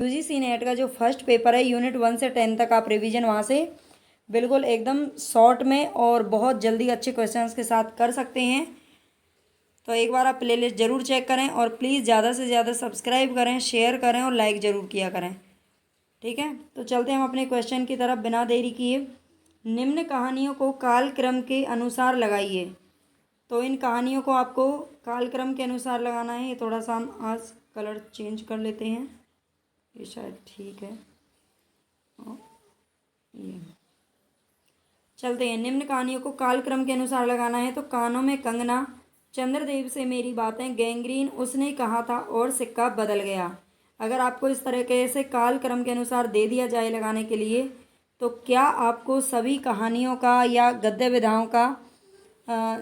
UGC net का जो first paper है यूनिट 1 से 10 तक आप रिवीजन वहाँ से बिल्कुल एकदम शॉर्ट में और बहुत जल्दी अच्छे क्वेश्चंस के साथ कर सकते हैं। तो एक बार आप प्लेलिस्ट ज़रूर चेक करें और प्लीज़ ज़्यादा से ज़्यादा सब्सक्राइब करें, शेयर करें और लाइक ज़रूर किया करें। ठीक है, तो चलते हैं हम अपने क्वेश्चन की तरफ बिना देरी किए। निम्न कहानियों को कालक्रम के अनुसार लगाइए। तो इन कहानियों को आपको कालक्रम के अनुसार लगाना है। ये थोड़ा सा हम आज कलर चेंज कर लेते हैं, ये शायद ठीक है। ये चलते हैं। निम्न कहानियों को कालक्रम के अनुसार लगाना है। तो कानों में कंगना, चंद्रदेव से मेरी बातें, गैंग्रीन, उसने कहा था और सिक्का बदल गया। अगर आपको इस तरीके से कालक्रम के अनुसार दे दिया जाए लगाने के लिए, तो क्या आपको सभी कहानियों का या गद्य विधाओं का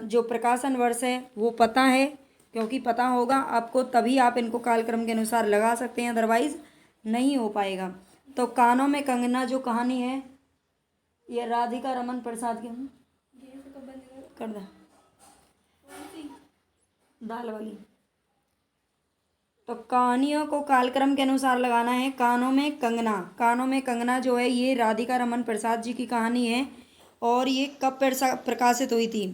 जो प्रकाशन वर्ष है वो पता है? क्योंकि पता होगा आपको तभी आप इनको कालक्रम के अनुसार लगा सकते हैं, अदरवाइज नहीं हो पाएगा। तो कानों में कंगना जो कहानी है ये राधिका रमन प्रसाद की कर दे दाल वाली। तो कहानियों को कालक्रम के अनुसार लगाना है। कानों में कंगना, कानों में कंगना जो है ये राधिका रमन प्रसाद जी की कहानी है और ये कब प्रकाशित हुई थी?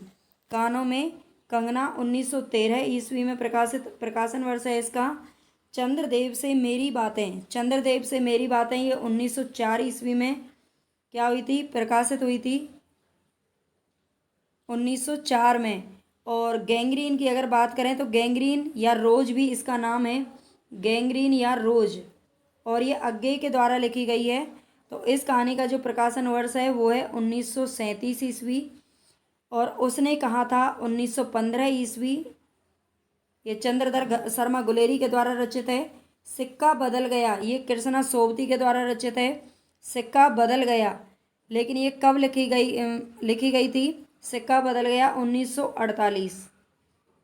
कानों में कंगना 1913 ईस्वी में प्रकाशित, प्रकाशन वर्ष है इसका। चंद्रदेव से मेरी बातें, चंद्रदेव से मेरी बातें ये 1904 ईस्वी में क्या हुई थी? प्रकाशित हुई थी 1904 में। और गैंग्रीन की अगर बात करें तो गैंग्रीन या रोज भी इसका नाम है, गैंग्रीन या रोज, और ये अज्ञे के द्वारा लिखी गई है। तो इस कहानी का जो प्रकाशन वर्ष है वो है 1937 ईस्वी। और उसने कहा था 1915 ईस्वी। ये चंद्रधर शर्मा गुलेरी के द्वारा रचित है। सिक्का बदल गया ये कृष्णा सोबती के द्वारा रचित है। सिक्का बदल गया, लेकिन ये कब लिखी गई थी? सिक्का बदल गया 1948,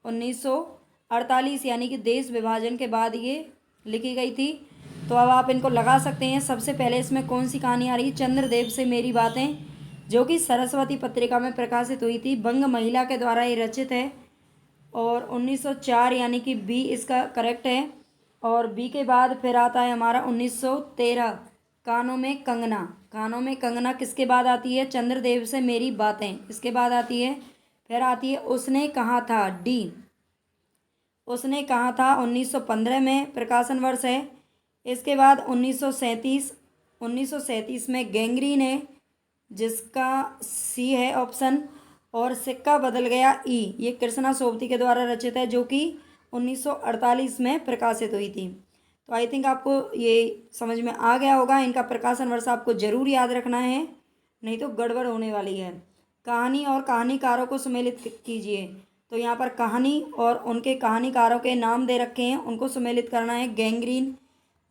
1948 यानी कि देश विभाजन के बाद ये लिखी गई थी। तो अब आप इनको लगा सकते हैं। सबसे पहले इसमें कौन सी कहानी आ रही है? चंद्रदेव से मेरी बातें, जो कि सरस्वती पत्रिका में प्रकाशित हुई थी, बंग महिला के द्वारा ये रचित है। और 1904 यानी कि बी इसका करेक्ट है। और बी के बाद फिर आता है हमारा 1913 कानों में कंगना। कानों में कंगना किसके बाद आती है? चंद्रदेव से मेरी बातें, इसके बाद आती है। फिर आती है उसने कहा था, डी, उसने कहा था 1915 में प्रकाशन वर्ष है। इसके बाद 1937 में गैंग्रीन है जिसका सी है ऑप्शन। और सिक्का बदल गया, ई, ये कृष्णा सोबती के द्वारा रचित है जो कि 1948 में प्रकाशित हुई थी। तो आई थिंक आपको ये समझ में आ गया होगा। इनका प्रकाशन वर्ष आपको जरूर याद रखना है, नहीं तो गड़बड़ होने वाली है। कहानी और कहानीकारों को सम्मिलित कीजिए। तो यहाँ पर कहानी और उनके कहानीकारों के नाम दे रखे हैं, उनको सम्मिलित करना है। गैंग्रीन,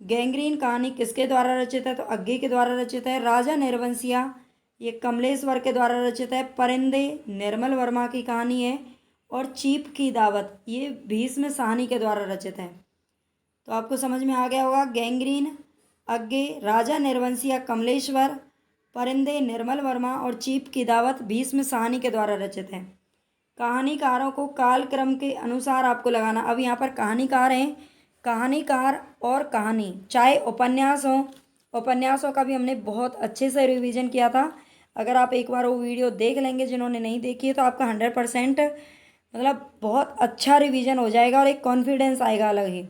गैंग्रीन कहानी किसके द्वारा रचित है? तो अज्ञे के द्वारा रचित है। राजा निर्वंशिया ये कमलेश्वर के द्वारा रचित है। परिंदे निर्मल वर्मा की कहानी है। और चीप की दावत ये भीष्म साहनी के द्वारा रचित है। तो आपको समझ में आ गया होगा। गैंग्रीन, अज्ञे, राजा निर्वंशिया कमलेश्वर, परिंदे निर्मल वर्मा और चीप की दावत भीष्म साहनी के द्वारा रचित है। कहानीकारों को कालक्रम के अनुसार आपको लगाना। अब यहाँ पर कहानीकार हैं, कहानीकार और कहानी, चाहे उपन्यास हो, उपन्यासों का भी हमने बहुत अच्छे से रिवीजन किया था। अगर आप एक बार वो वीडियो देख लेंगे जिन्होंने नहीं देखी है, तो आपका 100% मतलब बहुत अच्छा रिवीजन हो जाएगा और एक कॉन्फिडेंस आएगा अलग ही।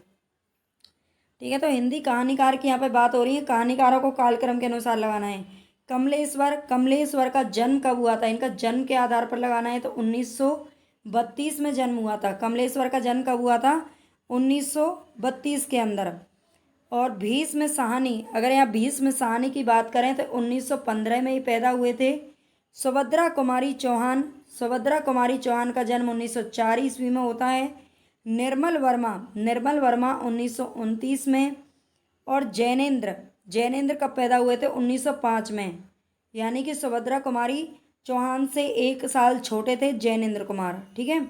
ठीक है, तो हिंदी कहानीकार की यहाँ पे बात हो रही है। कहानीकारों को कालक्रम के अनुसार लगाना है। कमलेश्वर, कमलेश्वर का जन्म कब हुआ था? इनका जन्म के आधार पर लगाना है। तो 1932 में जन्म हुआ था। कमलेश्वर का जन्म कब हुआ था? 1932 के अंदर। और भीष्म साहनी, अगर यहाँ भीष्म साहनी की बात करें तो 1915 में ही पैदा हुए थे। सुभद्रा कुमारी चौहान, सुभद्रा कुमारी चौहान का जन्म 1904 ईस्वी में होता है। निर्मल वर्मा, निर्मल वर्मा 1929 में। और जैनेन्द्र, जैनेन्द्र कब पैदा हुए थे? 1905 में। यानी कि सुभद्रा कुमारी चौहान से 1 साल छोटे थे जैनेन्द्र कुमार। ठीक है,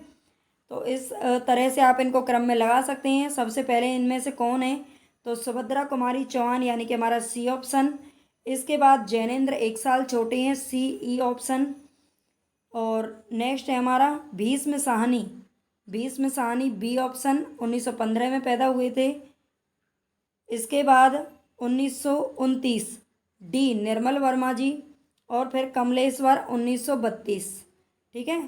तो इस तरह से आप इनको क्रम में लगा सकते हैं। सबसे पहले इनमें से कौन है? तो सुभद्रा कुमारी चौहान यानी कि हमारा सी ऑप्शन। इसके बाद जैनेन्द्र 1 साल छोटे हैं, सी, ई ऑप्शन। और नेक्स्ट है हमारा भीष्म साहनी, भीष्म साहनी बी ऑप्शन, 1915 में पैदा हुए थे। इसके बाद 1929, डी निर्मल वर्मा जी, और फिर कमलेश्वर 1932। ठीक है,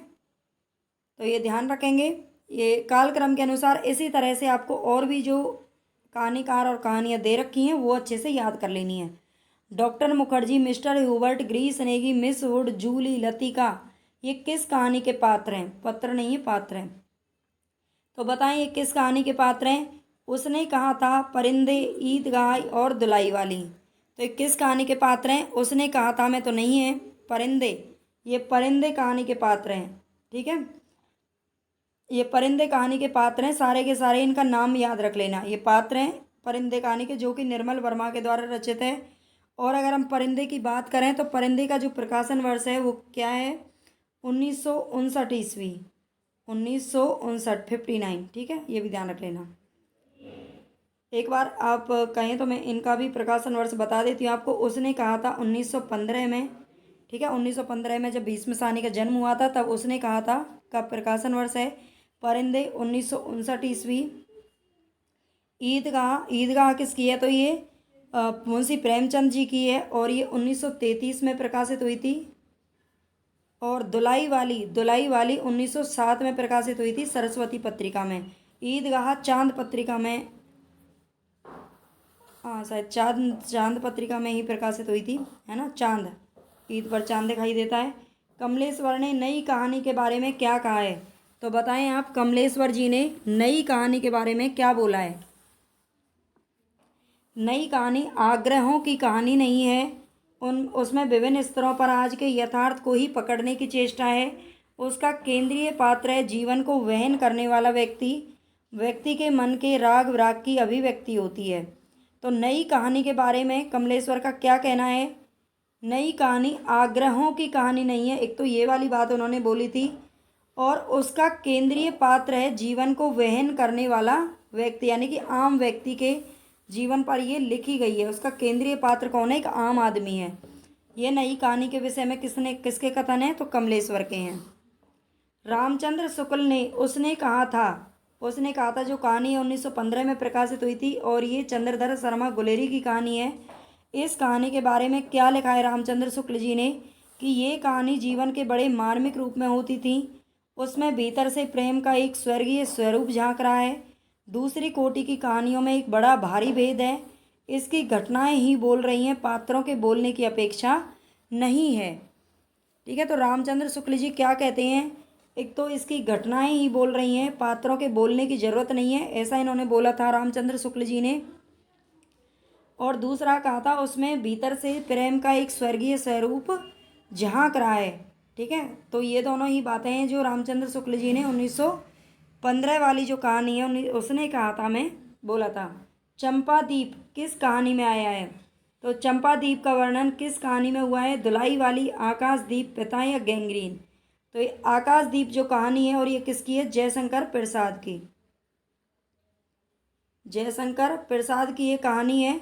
तो ये ध्यान रखेंगे। ये कालक्रम के अनुसार इसी तरह से आपको और भी जो कहानीकार और कहानियाँ दे रखी हैं वो अच्छे से याद कर लेनी है। Doctor Mukherjee, mister Hubert, Grace Negi, miss Wood, Julie, Latika, ये किस कहानी के पात्र हैं? पत्र नहीं है, पात्र हैं। तो बताएं ये किस कहानी के पात्र हैं? उसने कहा था, परिंदे, ईदगाह और दुलाई वाली। तो ये किस कहानी के पात्र हैं? उसने कहा था में तो नहीं है, परिंदे, ये परिंदे कहानी के पात्र हैं। ठीक है, ये परिंदे कहानी के पात्र हैं, सारे के सारे इनका नाम याद रख लेना। ये पात्र हैं परिंदे कहानी के, जो कि निर्मल वर्मा के द्वारा रचित है। और अगर हम परिंदे की बात करें तो परिंदे का जो प्रकाशन वर्ष है वो क्या है? 1959 ईस्वी, 1959, 59। ठीक है, ये भी ध्यान रख लेना। एक बार आप कहें तो मैं इनका भी प्रकाशन वर्ष बता देती हूँ आपको। उसने कहा था 1915 में। ठीक है, 1915 में जब भीष्म साहनी का जन्म हुआ था तब उसने कहा था का प्रकाशन वर्ष है। परिंदे 1959 ईस्वी। ईदगाह, ईदगाह किसकी है? तो ये मुंशी प्रेमचंद जी की है और ये 1933 में प्रकाशित हुई थी। और दुलाई वाली, दुलाई वाली 1907 में प्रकाशित हुई थी सरस्वती पत्रिका में। ईदगाह चांद पत्रिका में, हाँ शायद चांद पत्रिका में ही प्रकाशित हुई थी, है ना। चांद, ईद पर चांद दिखाई देता है। कमलेश्वर ने नई कहानी के बारे में क्या कहा है? तो बताएं आप, कमलेश्वर जी ने नई कहानी के बारे में क्या बोला है? नई कहानी आग्रहों की कहानी नहीं है, उसमें विभिन्न स्तरों पर आज के यथार्थ को ही पकड़ने की चेष्टा है। उसका केंद्रीय पात्र है जीवन को वहन करने वाला व्यक्ति, व्यक्ति के मन के राग विराग की अभिव्यक्ति होती है। तो नई कहानी के बारे में कमलेश्वर का क्या कहना है? नई कहानी आग्रहों की कहानी नहीं है, एक तो ये वाली बात उन्होंने बोली थी। और उसका केंद्रीय पात्र है जीवन को वहन करने वाला व्यक्ति, यानी कि आम व्यक्ति के जीवन पर ये लिखी गई है। उसका केंद्रीय पात्र कौन है? एक आम आदमी है। ये नई कहानी के विषय में किसके कथन है? तो कमलेश्वर के हैं। रामचंद्र शुक्ल ने, उसने कहा था जो कहानी 1915 में प्रकाशित हुई थी और ये चंद्रधर शर्मा गुलेरी की कहानी है। इस कहानी के बारे में क्या लिखा है रामचंद्र शुक्ल जी ने? कि ये कहानी जीवन के बड़े मार्मिक रूप में होती थी। उसमें भीतर से प्रेम का एक स्वर्गीय स्वरूप झांक रहा है। दूसरी कोटि की कहानियों में एक बड़ा भारी भेद है। इसकी घटनाएं ही बोल रही हैं, पात्रों के बोलने की अपेक्षा नहीं है। ठीक है, तो रामचंद्र शुक्ल जी क्या कहते हैं? एक तो इसकी घटनाएं ही बोल रही हैं, पात्रों के बोलने की जरूरत नहीं है, ऐसा इन्होंने बोला था रामचंद्र शुक्ल जी ने। और दूसरा कहा था उसमें भीतर से प्रेम का एक स्वर्गीय स्वरूप झांक रहा है। ठीक है, तो ये दोनों ही बातें हैं जो रामचंद्र शुक्ल जी ने 1915 वाली जो कहानी है उसने कहा था, मैं बोला था। चंपादीप किस कहानी में आया है? तो चंपादीप का वर्णन किस कहानी में हुआ है? दुलाई वाली, आकाशदीप, पिता या गैंग्रीन। तो ये आकाशदीप जो कहानी है और ये किसकी है? जयशंकर प्रसाद की। जयशंकर प्रसाद की ये कहानी है।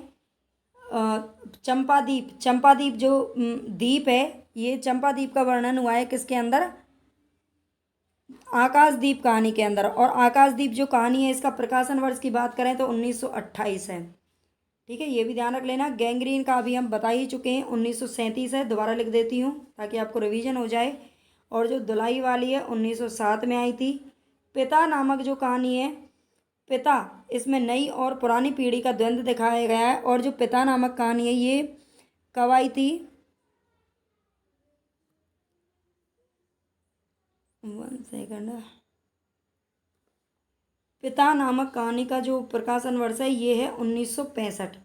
चंपादीप, चंपादीप जो द्वीप है, ये चंपादीप का वर्णन हुआ है किसके अंदर? आकाशदीप कहानी के अंदर। और आकाशदीप जो कहानी है इसका प्रकाशन वर्ष की बात करें तो 1928 है। ठीक है, ये भी ध्यान रख लेना। गैंग्रीन का अभी हम बता ही चुके हैं, 1937 है। दोबारा लिख देती हूँ ताकि आपको रिवीजन हो जाए। और जो दुलाई वाली है 1907 में आई थी। पिता नामक जो कहानी है, पिता, इसमें नई और पुरानी पीढ़ी का द्वंद्व दिखाया गया है। और जो पिता नामक कहानी है ये कब आई थी? 1 सेकंड। पिता नामक कहानी का जो प्रकाशन वर्ष है ये है 1965।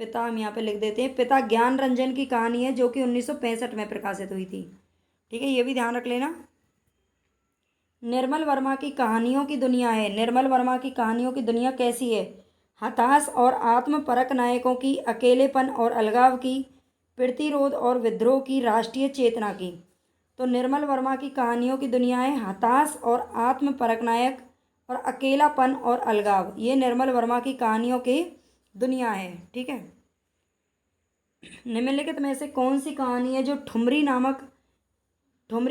पिता हम यहाँ पे लिख देते हैं। पिता ज्ञान रंजन की कहानी है जो कि 1965 में प्रकाशित हुई थी। ठीक है, ये भी ध्यान रख लेना। निर्मल वर्मा की कहानियों की दुनिया है। निर्मल वर्मा की कहानियों की दुनिया कैसी है? हताश और आत्मपरक नायकों की, अकेलेपन और अलगाव की, प्रतिरोध और विद्रोह की, राष्ट्रीय चेतना की। तो निर्मल वर्मा की कहानियों की दुनिया है हताश और आत्मपरक नायक और अकेलापन और अलगाव। ये निर्मल वर्मा की कहानियों की दुनिया है। ठीक है, निम्नलिखित में से कौन सी कहानी है जो ठुमरी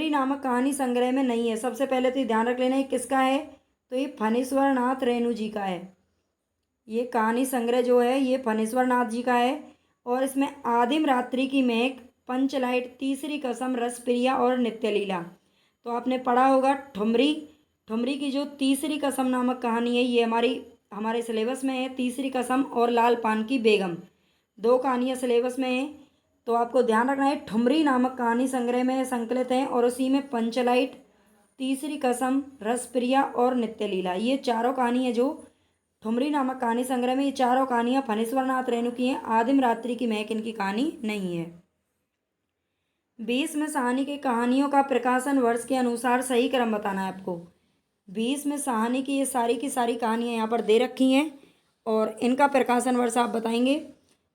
नामक कहानी संग्रह में नहीं है? सबसे पहले तो ये ध्यान रख लेना ये किसका है? तो ये फणीश्वर नाथ रेणु जी का है। ये कहानी संग्रह जो है ये फणीश्वर नाथ जी का है। और इसमें आदिम रात्रि की महक, पंचलाइट, तीसरी कसम, रसप्रिया और नित्य लीला। तो आपने पढ़ा होगा ठुमरी। ठुमरी की जो तीसरी कसम नामक कहानी है ये हमारे सिलेबस में है। तीसरी कसम और लाल पान की बेगम, दो कहानियाँ सिलेबस में हैं। तो आपको ध्यान रखना है ठुमरी नामक कहानी संग्रह में संकलित हैं और उसी में पंचलाइट, तीसरी कसम, रसप्रिया और नित्य लीला, ये चारों कहानी है जो ठुमरी नामक कहानी संग्रह में। ये चारों कहानियाँ फणीश्वर नाथ रेणु की हैं। आदिम रात्रि की महक इनकी कहानी नहीं है। 20 में साहनी के कहानियों का प्रकाशन वर्ष के अनुसार सही क्रम बताना है आपको। 20 में साहनी की ये सारी की सारी कहानियाँ यहाँ पर दे रखी हैं और इनका प्रकाशन वर्ष आप बताएंगे।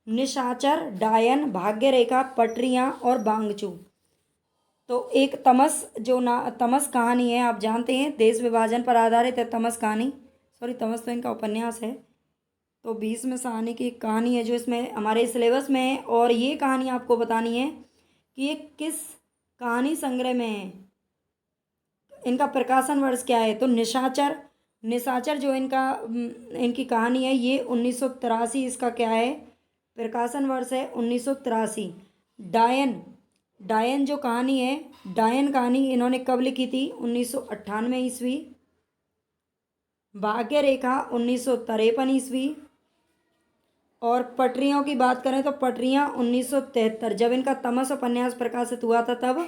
निशाचर, डायन, भाग्य रेखा, पटरियाँ और बांगचू। तो एक तमस कहानी है, आप जानते हैं देश विभाजन पर आधारित है तमस कहानी। सॉरी, तमस तो इनका उपन्यास है। तो 20 में साहनी की एक कहानी है जो इसमें हमारे सिलेबस में है और ये कहानी आपको बतानी है कि ये किस कहानी संग्रह में है, इनका प्रकाशन वर्ष क्या है। तो निशाचर जो इनकी कहानी है ये 1983 इसका क्या है प्रकाशन वर्ष है, 1983। डायन जो कहानी है, डायन कहानी इन्होंने कब लिखी थी, 1998 ईस्वी। भाग्य रेखा 1953 ईस्वी। और पटरियों की बात करें तो पटरियाँ 1973, जब इनका तमस उपन्यास प्रकाशित हुआ था तब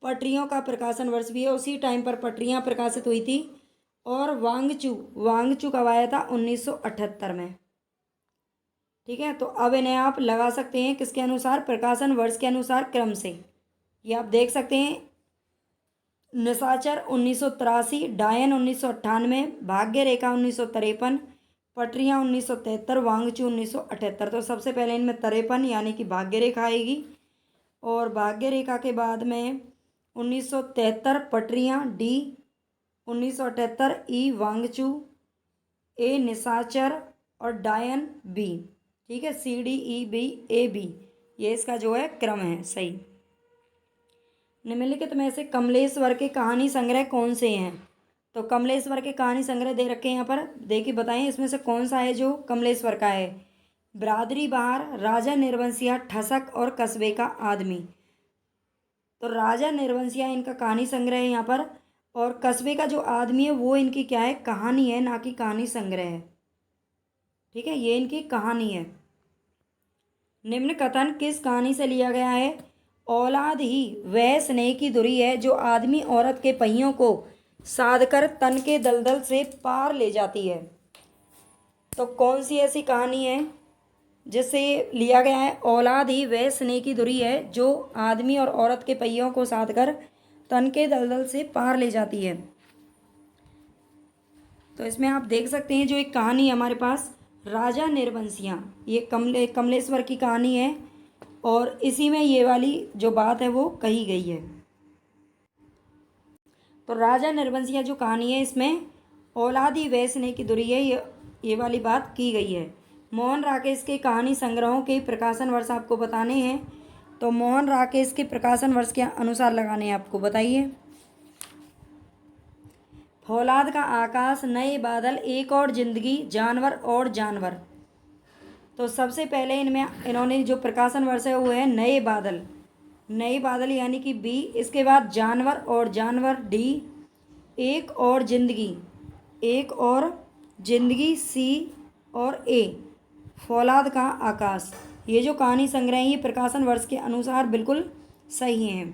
पटरियों का प्रकाशन वर्ष भी है, उसी टाइम पर पटरियाँ प्रकाशित हुई थी। और वांगचू कब आया था, 1978 में। ठीक है, तो अब इन्हें आप लगा सकते हैं किसके अनुसार, प्रकाशन वर्ष के अनुसार क्रम से। ये आप देख सकते हैं, निशाचर 1983, डायन 1998, भाग्य रेखा 1953, पटरियाँ 1973, वांगचू 1978। तो सबसे पहले इनमें 53 यानी कि भाग्य रेखा आएगी और भाग्य रेखा के बाद में 1973 पटरियाँ, डी 1978 ई वांगचू, ए निशाचर और डायन बी। ठीक है, C D E B A B, ये इसका जो है क्रम है सही। निम्नलिखित में से कमलेश्वर के कहानी संग्रह कौन से हैं। तो कमलेश्वर के कहानी संग्रह दे रखे हैं यहाँ पर, देखिए बताएं इसमें से कौन सा है जो कमलेश्वर का है। बिरादरी बहार, राजा निर्वंशिया, ठसक और कस्बे का आदमी। तो राजा निर्वंशिया इनका कहानी संग्रह है यहाँ पर और कस्बे का जो आदमी है वो इनकी क्या है, कहानी है, ना कि कहानी संग्रह है। ठीक है, ये इनकी कहानी है। निम्न कथन किस कहानी से लिया गया है। औलाद ही वह स्नेह की धुरी है जो आदमी औरत के पहियों को साधकर तन के दलदल से पार ले जाती है। तो कौन सी ऐसी कहानी है जिससे लिया गया है, औलाद ही वह स्नेह की धुरी है जो आदमी और औरत के पहियों को साधकर तन के दलदल से पार ले जाती है। तो इसमें आप देख सकते हैं जो एक कहानी है हमारे पास, राजा निर्वंशिया, ये कमलेश्वर की कहानी है और इसी में ये वाली जो बात है वो कही गई है। तो राजा निर्वंशिया जो कहानी है इसमें औलादी वैसने की धुरी है, ये वाली बात की गई है। मोहन राकेश के कहानी संग्रहों के प्रकाशन वर्ष आपको बताने हैं। तो मोहन राकेश के प्रकाशन वर्ष के अनुसार लगाने हैं आपको, बताइए। फौलाद का आकाश, नए बादल, एक और जिंदगी, जानवर और जानवर। तो सबसे पहले इन्होंने जो प्रकाशन वर्ष है वो है नए बादल यानी कि बी। इसके बाद जानवर और जानवर, डी। एक और जिंदगी, सी। और ए फौलाद का आकाश। ये जो कहानी संग्रह है ये प्रकाशन वर्ष के अनुसार बिल्कुल सही हैं।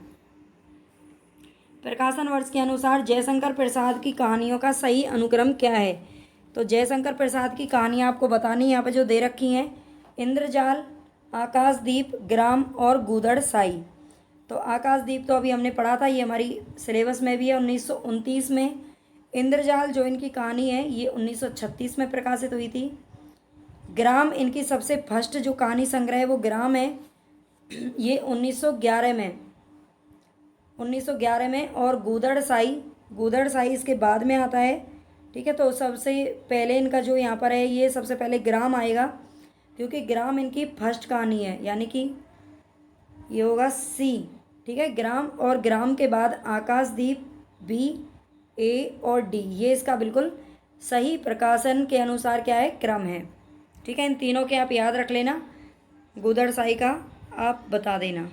प्रकाशन वर्ष के अनुसार जयशंकर प्रसाद की कहानियों का सही अनुक्रम क्या है। तो जयशंकर प्रसाद की कहानियाँ आपको बतानी यहाँ पे जो दे रखी हैं, इंद्रजाल, आकाशदीप, ग्राम और गूदड़ साई। तो आकाशदीप तो अभी हमने पढ़ा था, ये हमारी सिलेबस में भी है 1929 में। इंद्रजाल जो इनकी कहानी है ये 1936 में प्रकाशित हुई थी। ग्राम इनकी सबसे फर्स्ट जो कहानी संग्रह है वो ग्राम है, ये 1911 में। और गूदड़ साई इसके बाद में आता है। ठीक है, तो सबसे पहले इनका जो यहाँ पर है ये सबसे पहले ग्राम आएगा क्योंकि ग्राम इनकी फर्स्ट कहानी है, यानी कि ये होगा सी। ठीक है, ग्राम, और ग्राम के बाद आकाशदीप, बी, ए और डी, ये इसका बिल्कुल सही प्रकाशन के अनुसार क्या है, क्रम है। ठीक है, इन तीनों के आप याद रख लेना, गुदड़ शाही का आप बता देना।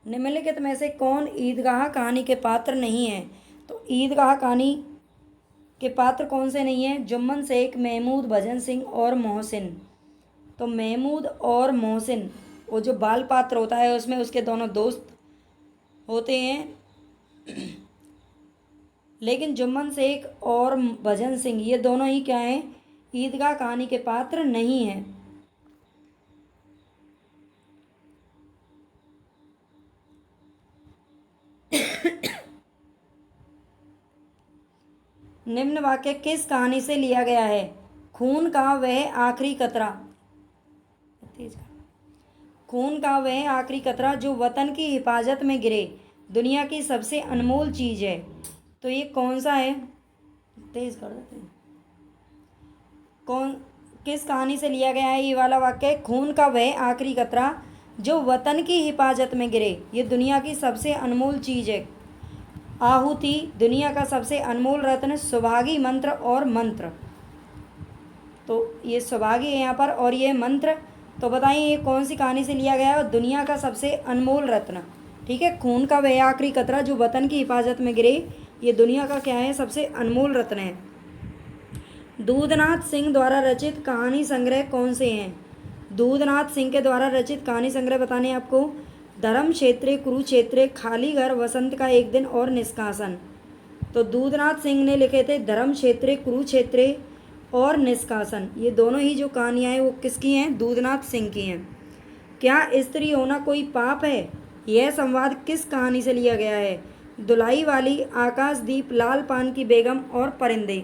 निम्नलिखित में से कौन ईदगाह कहानी के पात्र नहीं है? तो ईदगाह कहानी के पात्र कौन से नहीं हैं? जुम्मन शेख, महमूद, भजन सिंह और मोहसिन। तो महमूद और मोहसिन, वो जो बाल पात्र होता है उसमें उसके दोनों दोस्त होते हैं, लेकिन जुम्मन शेख और भजन सिंह ये दोनों ही क्या हैं, ईदगाह कहानी के पात्र नहीं हैं। निम्न वाक्य किस कहानी से लिया गया है? खून का वह आखिरी कतरा, खून का वह आखिरी कतरा जो वतन की हिफाजत में गिरे, दुनिया की सबसे अनमोल चीज है। तो ये कौन सा है? तेज कर देते हैं। कौन, किस कहानी से लिया गया है ये वाला वाक्य? खून का वह आखिरी कतरा जो वतन की हिफाजत में गिरे, ये दुनिया की सबसे अनमोल चीज है। आहुति, दुनिया का सबसे अनमोल रत्न, सुभागी, मंत्र और मंत्र। तो ये सुभागी है यहाँ पर और ये मंत्र। तो बताइए ये कौन सी कहानी से लिया गया है? दुनिया का सबसे अनमोल रत्न। ठीक है, खून का वह आखिरी कतरा जो वतन की हिफाजत में गिरे, ये दुनिया का क्या है, सबसे अनमोल रत्न है। दूधनाथ सिंह द्वारा रचित कहानी संग्रह कौन से हैं? दूधनाथ सिंह के द्वारा रचित कहानी संग्रह बताने आपको। धर्म क्षेत्रे, कुरुक्षेत्रे, खाली घर, वसंत का एक दिन और निष्कासन। तो दूधनाथ सिंह ने लिखे थे धर्म क्षेत्रे, कुरुक्षेत्रे और निष्कासन। ये दोनों ही जो कहानियाँ हैं वो किसकी हैं? दूधनाथ सिंह की हैं। क्या स्त्री होना कोई पाप है? यह संवाद किस कहानी से लिया गया है? दुलाई वाली, आकाशदीप, लाल पान की बेगम और परिंदे।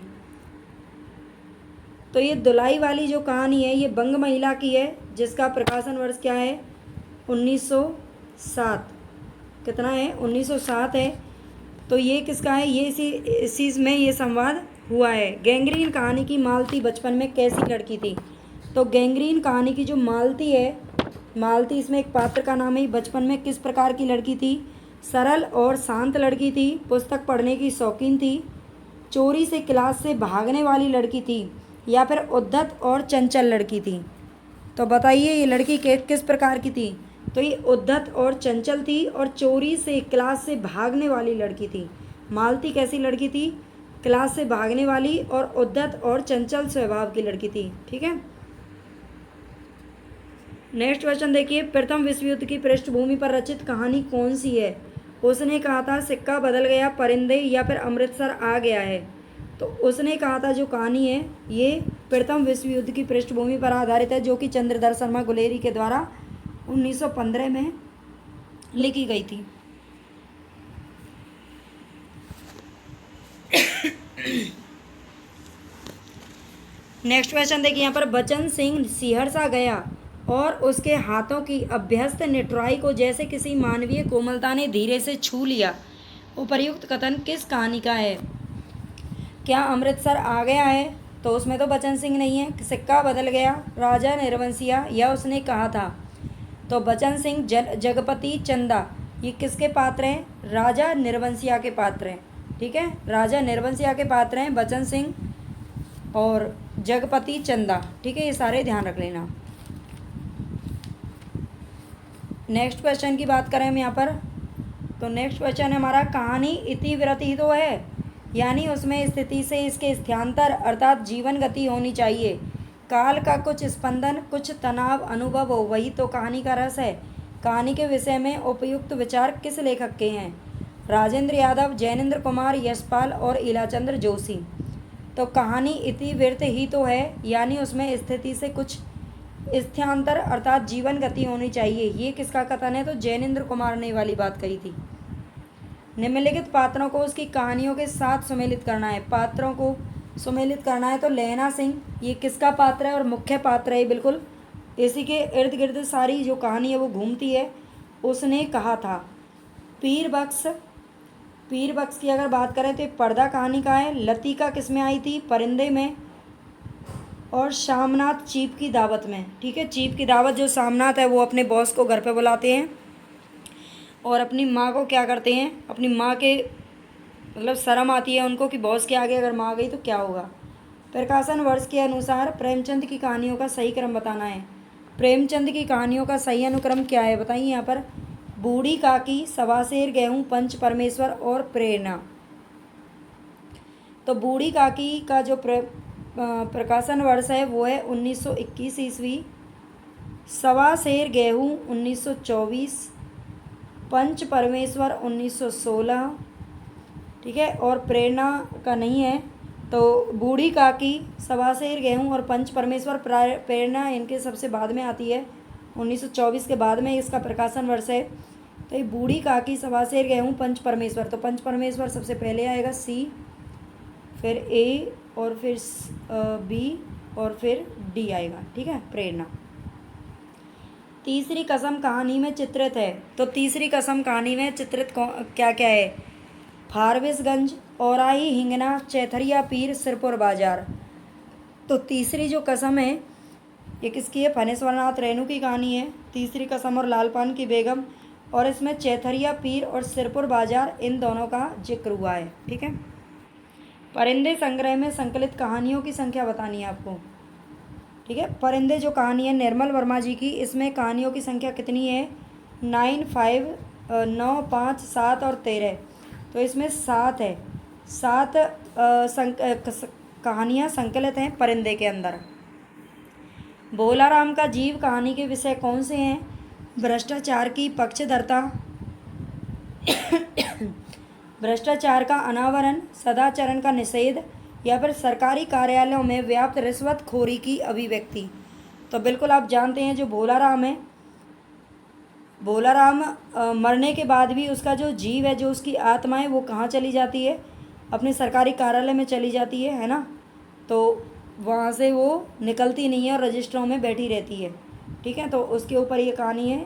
तो ये दुलाई वाली जो कहानी है ये बंग महिला की है, जिसका प्रकाशन वर्ष क्या है? 1907। कितना है? 1907 है। तो ये किसका है? ये इसी में ये संवाद हुआ है। गैंग्रीन कहानी की मालती बचपन में कैसी लड़की थी? तो गैंग्रीन कहानी की जो मालती है, मालती इसमें एक पात्र का नाम है, बचपन में किस प्रकार की लड़की थी? सरल और शांत लड़की थी, पुस्तक पढ़ने की शौकीन थी, चोरी से क्लास से भागने वाली लड़की थी, या फिर उद्धत और चंचल लड़की थी? तो बताइए ये लड़की किस प्रकार की थी? तो ये उद्धत और चंचल थी और चोरी से क्लास से भागने वाली लड़की थी। मालती कैसी लड़की थी? क्लास से भागने वाली और उद्धत और चंचल स्वभाव की लड़की थी। ठीक है, नेक्स्ट क्वेश्चन देखिए। प्रथम विश्व युद्ध की पृष्ठभूमि पर रचित कहानी कौन सी है? उसने कहा था सिक्का बदल गया, परिंदे, या फिर अमृतसर आ गया है। तो उसने कहा था जो कहानी है ये प्रथम विश्व युद्ध की पृष्ठभूमि पर आधारित है, जो कि चंद्रधर शर्मा गुलेरी के द्वारा 1915 में लिखी गई थी। नेक्स्ट क्वेश्चन देखिए यहाँ पर। बचन सिंह सिहरसा गया और उसके हाथों की अभ्यस्त निठुराई को जैसे किसी मानवीय कोमलता ने धीरे से छू लिया। उपर्युक्त कथन किस कहानी का है? क्या अमृतसर आ गया है? तो उसमें तो बचन सिंह नहीं है। सिक्का बदल गया, राजा निर्वंशिया, या उसने कहा था? तो बचन सिंह, जगपति, चंदा, ये किसके पात्र हैं? राजा निर्वंशिया के पात्र हैं। ठीक है, राजा निर्वंशिया के पात्र हैं बचन सिंह और जगपति, चंदा। ठीक है, ये सारे ध्यान रख लेना। नेक्स्ट क्वेश्चन की बात करें हम यहाँ पर, तो नेक्स्ट क्वेश्चन है हमारा, कहानी इतिवृत्त ही तो है, यानी उसमें स्थिति से इसके स्थानांतर अर्थात जीवन गति होनी चाहिए। काल का कुछ स्पंदन, कुछ तनाव अनुभव हो, वही तो कहानी का रस है। कहानी के विषय में उपयुक्त विचार किस लेखक के हैं? राजेंद्र यादव, जैनेन्द्र कुमार, यशपाल और इलाचंद्र जोशी। तो कहानी इतिवृत्त ही तो है, यानी उसमें स्थिति से कुछ स्थानांतर अर्थात जीवन गति होनी चाहिए। ये किसका कथन है? तो जैनेन्द्र कुमार ने वाली बात कही थी। निम्नलिखित पात्रों को उसकी कहानियों के साथ सुमेलित करना है। पात्रों को सुमेलित करना है तो लहना सिंह, ये किसका पात्र है और मुख्य पात्र है? बिल्कुल इसी के इर्द गिर्द सारी जो कहानी है वो घूमती है। उसने कहा था। पीर बख्श, पीर बख्श की अगर बात करें तो पर्दा कहानी का है। लतीका किस में आई थी? परिंदे में। और शामनाथ चीप की दावत में। ठीक है, चीप की दावत, जो शामनाथ है वो अपने बॉस को घर पे बुलाते हैं और अपनी माँ को क्या करते हैं, अपनी माँ के मतलब शर्म आती है उनको कि बॉस के आगे अगर माँ आ गई तो क्या होगा, प्रकाशन वर्ष के अनुसार प्रेमचंद की कहानियों का सही क्रम बताना है। प्रेमचंद की कहानियों का सही अनुक्रम क्या है बताइए यहाँ पर। बूढ़ी काकी, सवासेर, गेहूं, पंच परमेश्वर और प्रेरणा। तो बूढ़ी काकी का जो प्रकाशन वर्ष है वो है 1921 ईस्वी। सवासेर गेहूं 1924, पंच परमेश्वर 1916, ठीक है। और प्रेरणा का नहीं है। तो बूढ़ी काकी, सवासेर गेहूं और पंच परमेश्वर प्रेरणा इनके सबसे बाद में आती है, 1924 के बाद में इसका प्रकाशन वर्ष है। तो ये बूढ़ी काकी, सवासेर गेहूं, पंच परमेश्वर, तो पंच परमेश्वर सबसे पहले आएगा सी, फिर ए और फिर बी और फिर डी आएगा, ठीक है, प्रेरणा। तीसरी कसम कहानी में चित्रित है। तो तीसरी कसम कहानी में चित्रित क्या क्या है। फारबिसगंज, औराही, हिंगना, चैथरिया पीर, सिरपुर बाजार। तो तीसरी जो कसम है ये किसकी है, फणेश्वरनाथ रेणु की कहानी है, तीसरी कसम और लालपान की बेगम। और इसमें चैथरिया पीर और सिरपुर बाजार इन दोनों का जिक्र हुआ है, ठीक है। परिंदे संग्रह में संकलित कहानियों की संख्या बतानी है आपको, ठीक है। परिंदे जो कहानी है निर्मल वर्मा जी की, इसमें कहानियों की संख्या कितनी है, 9, 5, 9, 5, 7 और 13। तो इसमें 7 है, 7 कहानियाँ संकलित हैं परिंदे के अंदर। भोलाराम का जीव कहानी के विषय कौन से हैं। भ्रष्टाचार की पक्षधरता, भ्रष्टाचार का अनावरण, सदाचरण का निषेध, या फिर सरकारी कार्यालयों में व्याप्त रिश्वतखोरी की अभिव्यक्ति। तो बिल्कुल आप जानते हैं जो भोलाराम है, भोलाराम मरने के बाद भी उसका जो जीव है, जो उसकी आत्मा है, वो कहाँ चली जाती है, अपने सरकारी कार्यालय में चली जाती है ना। तो वहाँ से वो निकलती नहीं है और रजिस्टरों में बैठी रहती है, ठीक है। तो उसके ऊपर ये कहानी है,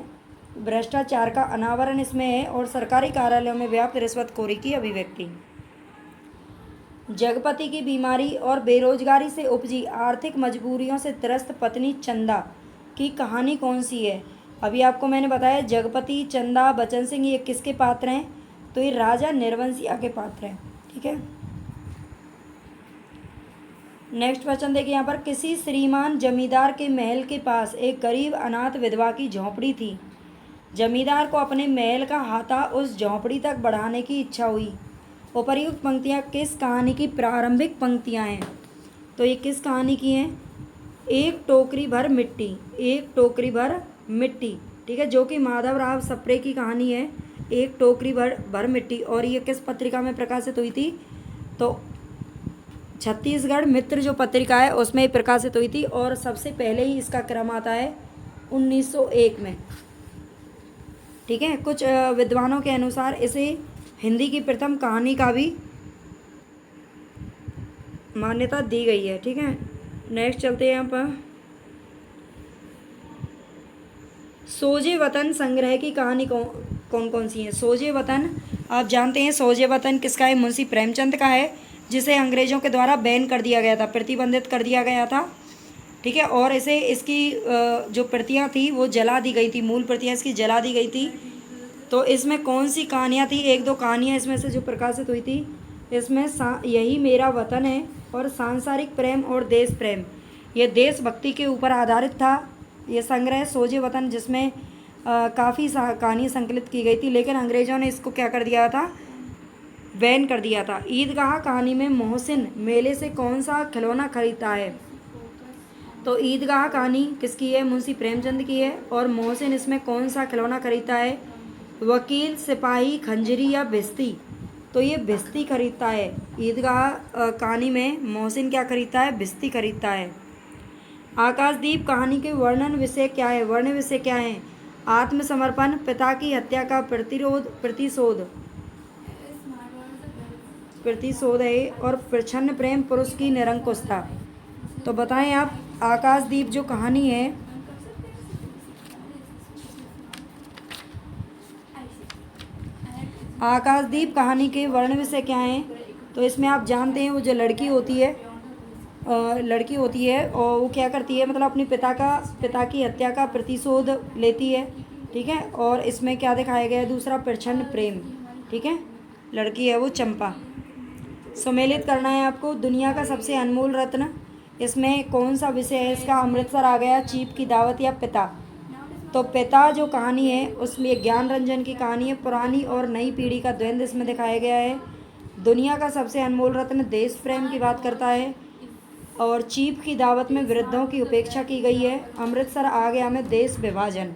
भ्रष्टाचार का अनावरण इसमें है और सरकारी कार्यालयों में व्याप्त रिश्वतखोरी की अभिव्यक्ति। जगपति की बीमारी और बेरोजगारी से उपजी आर्थिक मजबूरियों से त्रस्त पत्नी चंदा की कहानी कौन सी है। अभी आपको मैंने बताया जगपति, चंदा, बचन सिंह ये किसके पात्र हैं, तो ये राजा निर्वंशिया के पात्र हैं, ठीक है। नेक्स्ट क्वेश्चन देखिए यहाँ पर। किसी श्रीमान जमींदार के महल के पास एक गरीब अनाथ विधवा की झोंपड़ी थी। जमींदार को अपने महल का हाथा उस झोंपड़ी तक बढ़ाने की इच्छा हुई। उपर्युक्त पंक्तियाँ किस कहानी की प्रारंभिक पंक्तियाँ हैं। तो ये किस कहानी की हैं। एक टोकरी भर मिट्टी, एक टोकरी भर मिट्टी, ठीक है, जो कि माधवराव सप्रे की कहानी है, एक टोकरी भर मिट्टी। और ये किस पत्रिका में प्रकाशित हुई थी, तो छत्तीसगढ़ मित्र जो पत्रिका है उसमें प्रकाशित हुई थी। और सबसे पहले ही इसका क्रम आता है 1901 में, ठीक है। कुछ विद्वानों के अनुसार इसे हिंदी की प्रथम कहानी का भी मान्यता दी गई है, ठीक है। नेक्स्ट चलते हैं यहाँ पर। सोजे वतन संग्रह की कहानी कौन कौन सी है। सोजे वतन आप जानते हैं, सोजे वतन किसका है, मुंशी प्रेमचंद का है, जिसे अंग्रेज़ों के द्वारा बैन कर दिया गया था, प्रतिबंधित कर दिया गया था, ठीक है। और इसे इसकी जो प्रतियां थी वो जला दी गई थी, मूल प्रतियां इसकी जला दी गई थी। तो इसमें कौन सी कहानियाँ थी, एक दो कहानियाँ इसमें से जो प्रकाशित हुई थी, इसमें यही मेरा वतन है और सांसारिक प्रेम और देश प्रेम, ये देशभक्ति के ऊपर आधारित था ये संग्रह सोजे वतन, जिसमें काफ़ी कहानी संकलित की गई थी। लेकिन अंग्रेज़ों ने इसको क्या कर दिया था, बैन कर दिया था। ईदगाह कहानी में मोहसिन मेले से कौन सा खिलौना खरीदता है। तो ईदगाह कहानी किसकी है, मुंशी प्रेमचंद की है। और मोहसिन इसमें कौन सा खिलौना खरीदता है, वकील, सिपाही, खंजरी या भिस्ती। तो ये भिस्ती खरीदता है। ईदगाह कहानी में मोहसिन क्या खरीदता है, भिस्ती खरीदता है। आकाशदीप कहानी के वर्णन विषय क्या है, वर्ण विषय क्या है। आत्मसमर्पण, पिता की हत्या का प्रतिशोध है, और प्रच्छन्न प्रेम, पुरुष की निरंकुशता। तो बताएं आप, आकाशदीप जो कहानी है, आकाशदीप कहानी के वर्ण विषय क्या हैं। तो इसमें आप जानते हैं वो जो लड़की होती है और वो क्या करती है, मतलब अपने पिता की हत्या का प्रतिशोध लेती है, ठीक है। और इसमें क्या दिखाया गया है, दूसरा प्रच्छन्न प्रेम, ठीक है, लड़की है वो चंपा। सम्मिलित करना है आपको। दुनिया का सबसे अनमोल रत्न, इसमें कौन सा विषय है इसका? अमृतसर आ गया, चीप की दावत या पिता। तो पिता जो कहानी है उसमें ज्ञान रंजन की कहानी है। पुरानी और नई पीढ़ी का द्वंद्व इसमें दिखाया गया है। दुनिया का सबसे अनमोल रत्न देश प्रेम की बात करता है। और चीप की दावत में वृद्धों की उपेक्षा की गई है। अमृतसर आ गया में देश विभाजन,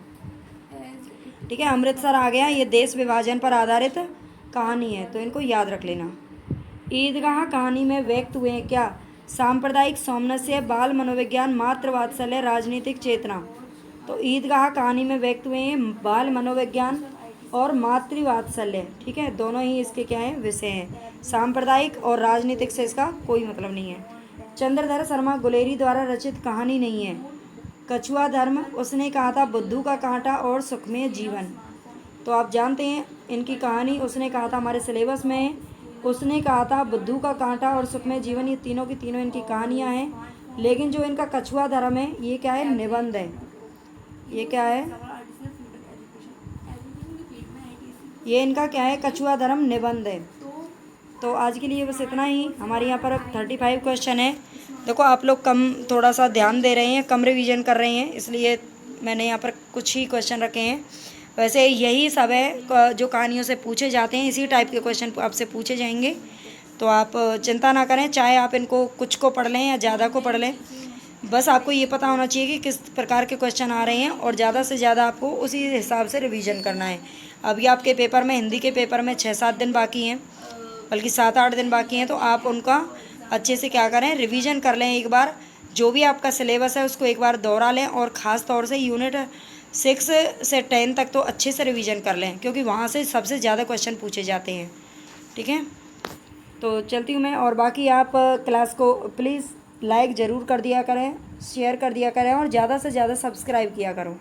ठीक है, अमृतसर आ गया ये देश विभाजन पर आधारित कहानी है, तो इनको याद रख लेना। ईदगाह कहानी में व्यक्त हुए हैं क्या? सांप्रदायिक सामंजस्य, बाल मनोविज्ञान, मातृ वात्सल्य, राजनीतिक चेतना। तो ईदगाह कहानी में व्यक्त हुए हैं बाल मनोविज्ञान और मातृ वात्सल्य, ठीक है, दोनों ही इसके क्या है विषय हैं। सांप्रदायिक और राजनीतिक से इसका कोई मतलब नहीं है। चंद्रधर शर्मा गुलेरी द्वारा रचित कहानी नहीं है। कछुआ धर्म, उसने कहा था बुद्धू का कांटा और सुखमय जीवन। तो आप जानते हैं इनकी कहानी, उसने कहा था हमारे सिलेबस में है। उसने कहा था बुद्धू का कांटा और सुखमय जीवन, ये तीनों की तीनों इनकी कहानियाँ हैं। लेकिन जो इनका कछुआ धर्म है ये क्या है? निबंध है। ये क्या है? ये इनका क्या है? कछुआ धर्म निबंध है। तो आज के लिए बस इतना ही। हमारे यहाँ पर 35 क्वेश्चन है। देखो आप लोग कम थोड़ा सा ध्यान दे रहे हैं, कम रिवीजन कर रहे हैं, इसलिए मैंने यहाँ पर कुछ ही क्वेश्चन रखे हैं। वैसे यही सब है जो कहानियों से पूछे जाते हैं, इसी टाइप के क्वेश्चन आपसे पूछे जाएंगे। तो आप चिंता ना करें, चाहे आप इनको कुछ को पढ़ लें या ज़्यादा को पढ़ लें, बस आपको ये पता होना चाहिए कि किस प्रकार के क्वेश्चन आ रहे हैं और ज़्यादा से ज़्यादा आपको उसी हिसाब से रिवीजन करना है। अभी आपके पेपर में, हिंदी के पेपर में 6-7 दिन बाकी हैं, बल्कि 7-8 दिन बाकी हैं। तो आप उनका अच्छे से क्या करें, रिवीजन कर लें एक बार। जो भी आपका सिलेबस है उसको एक बार दोहरा लें और ख़ास तौर से यूनिट 6 से 10 तक तो अच्छे से रिवीजन कर लें, क्योंकि वहाँ से सबसे ज़्यादा क्वेश्चन पूछे जाते हैं, ठीक है। तो चलती हूँ मैं, और बाकी आप क्लास को प्लीज़ लाइक ज़रूर कर दिया करें, शेयर कर दिया करें और ज़्यादा से ज़्यादा सब्सक्राइब किया करो।